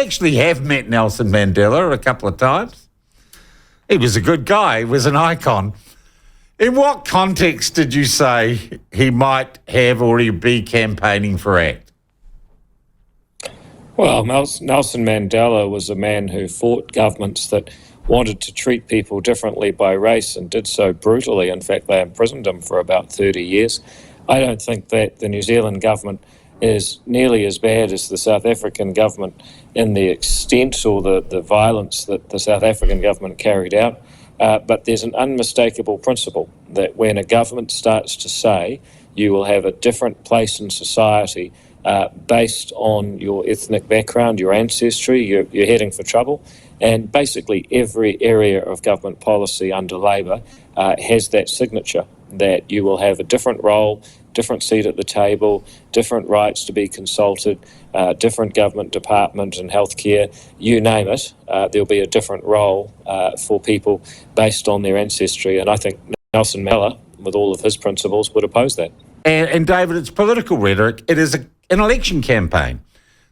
actually have met Nelson Mandela a couple of times. He was a good guy. He was an icon. In what context did you say he might have already be campaigning for ACT? Well, Nelson Mandela was a man who fought governments that wanted to treat people differently by race and did so brutally. In fact, they imprisoned him for about 30 years. I don't think that the New Zealand government is nearly as bad as the South African government in the extent or the violence that the South African government carried out. But there's an unmistakable principle that when a government starts to say you will have a different place in society based on your ethnic background, your ancestry, you're heading for trouble. And basically every area of government policy under Labor has that signature, that you will have a different role, different seat at the table, different rights to be consulted, different government department and healthcare, you name it, there'll be a different role for people based on their ancestry. And I think Nelson Mandela, with all of his principles, would oppose that. And David, it's political rhetoric. It is an election campaign.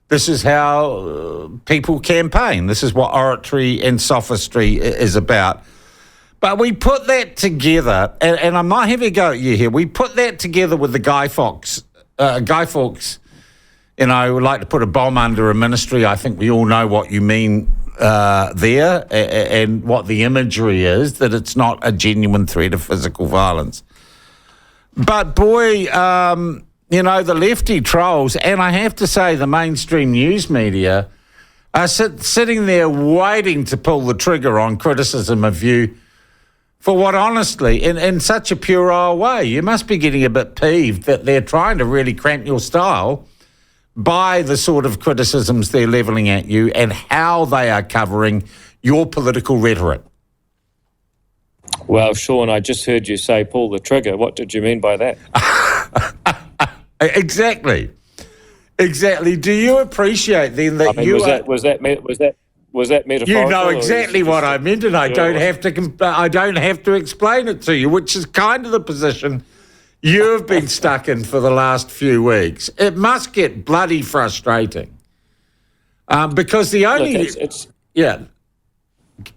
This is how people campaign. This is what oratory and sophistry is about. But we put that together, and I might have a go at you here. We put that together with the Guy Fawkes. Guy Fawkes, would like to put a bomb under a ministry. I think we all know what you mean there, and what the imagery is, that it's not a genuine threat of physical violence. But boy, the lefty trolls, and I have to say the mainstream news media, are sitting there waiting to pull the trigger on criticism of you for what, honestly, in such a puerile way. You must be getting a bit peeved that they're trying to really cramp your style by the sort of criticisms they're levelling at you and how they are covering your political rhetoric. Well, Sean, I just heard you say pull the trigger. What did you mean by that? Exactly. Do you appreciate then that was that metaphorical? You know exactly what I meant, and I don't have to explain it to you, which is kind of the position you've been stuck in for the last few weeks. It must get bloody frustrating, because the only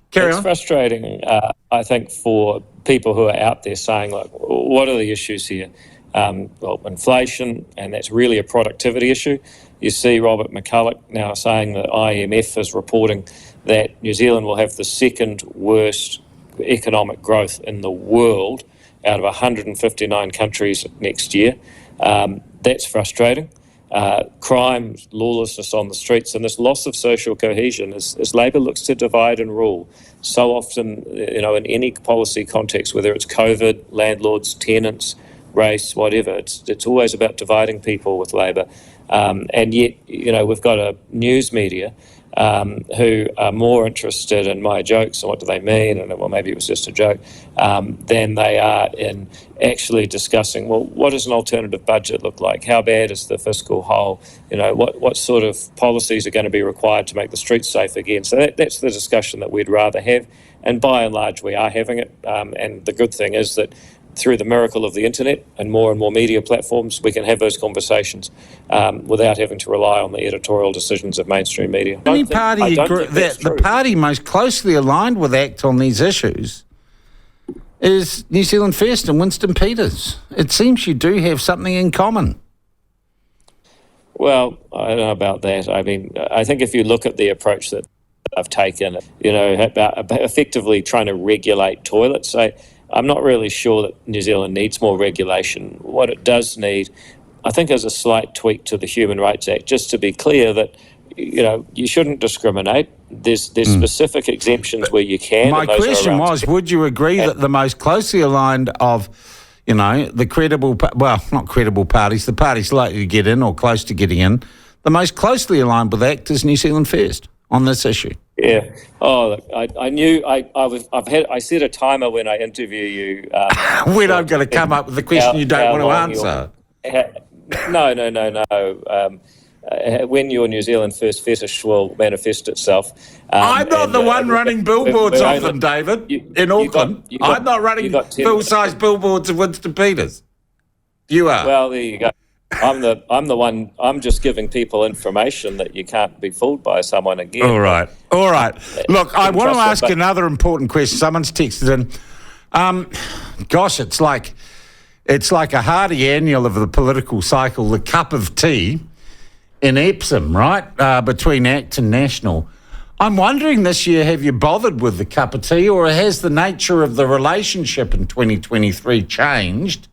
Carry on. Frustrating, I think, for people who are out there saying, like, what are the issues here? Well, inflation, and that's really a productivity issue. You see Robert McCulloch now saying that IMF is reporting that New Zealand will have the second worst economic growth in the world out of 159 countries next year. That's frustrating. Crime, lawlessness on the streets, and this loss of social cohesion as Labor looks to divide and rule. So often, in any policy context, whether it's COVID, landlords, tenants, race, whatever, it's always about dividing people with Labor. And yet, we've got a news media who are more interested in my jokes and what do they mean, and well, maybe it was just a joke, than they are in actually discussing, well, what does an alternative budget look like? How bad is the fiscal hole? What sort of policies are going to be required to make the streets safe again? So that's the discussion that we'd rather have, and by and large we are having it. And the good thing is that through the miracle of the internet and more media platforms, we can have those conversations without having to rely on the editorial decisions of mainstream media. The party most closely aligned with ACT on these issues is New Zealand First and Winston Peters. It seems you do have something in common. Well, I don't know about that. I mean, I think if you look at the approach that I've taken, about effectively trying to regulate toilets, I'm not really sure that New Zealand needs more regulation. What it does need, I think, is a slight tweak to the Human Rights Act, just to be clear that, you shouldn't discriminate. There's specific exemptions where you can. My question was, would you agree that the most closely aligned of, the credible, not credible parties, the parties likely to get in or close to getting in, the most closely aligned with ACT is New Zealand First on this issue? Yeah. Oh, look, I knew I set a timer when I interview you. When I'm going to come up with a question you don't want to answer. No. When your New Zealand First fetish will manifest itself. I'm not the one running billboards of them, David, in Auckland. I'm not running full-size billboards of Winston Peters. You are. Well, there you go. I'm the one. I'm just giving people information that you can't be fooled by someone again. All right. Look, I want to ask but another important question. Someone's texted in. Gosh, it's like a hardy annual of the political cycle, the cup of tea in Epsom, right, between ACT and National. I'm wondering this year, have you bothered with the cup of tea, or has the nature of the relationship in 2023 changed?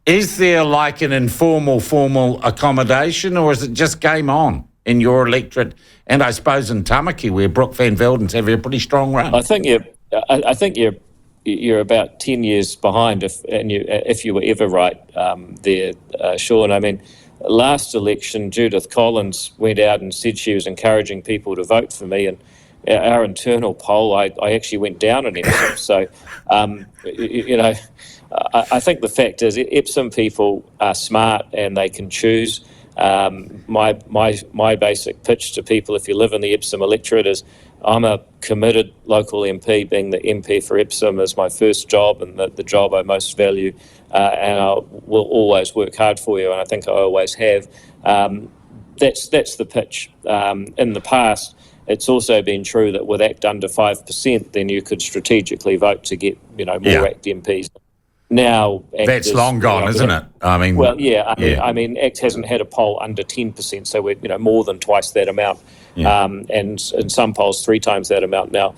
Is there like an informal, formal accommodation, or is it just game on in your electorate? And I suppose in Tamaki, where Brooke Van Velden's having a pretty strong run. I think you're about 10 years behind if you were ever right there, Sean. I mean, last election, Judith Collins went out and said she was encouraging people to vote for me, and our internal poll, I actually went down in Epsom. So, I think the fact is Epsom people are smart and they can choose. My basic pitch to people, if you live in the Epsom electorate, is I'm a committed local MP. Being the MP for Epsom is my first job and the job I most value, and I will always work hard for you, and I think I always have. That's the pitch. In the past, it's also been true that with ACT under 5%, then you could strategically vote to get more ACT MPs. Now, that's long gone, isn't it? I mean, well, yeah. I mean, ACT hasn't had a poll under 10%, so we're more than twice that amount, and in some polls 3 times that amount now.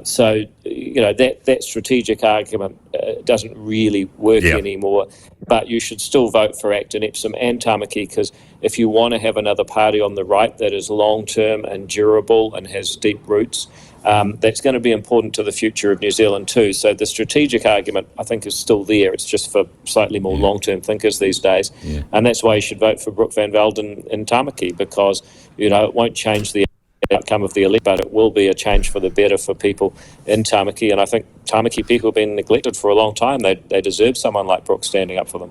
So that strategic argument doesn't really work anymore. But you should still vote for ACT in Epsom and Tamaki, because if you want to have another party on the right that is long term and durable and has deep roots, that's going to be important to the future of New Zealand too. So the strategic argument, I think, is still there. It's just for slightly more long-term thinkers these days. And that's why you should vote for Brooke Van Velden in Tamaki, because, it won't change the outcome of the election, but it will be a change for the better for people in Tamaki. And I think Tamaki people have been neglected for a long time. They deserve someone like Brooke standing up for them.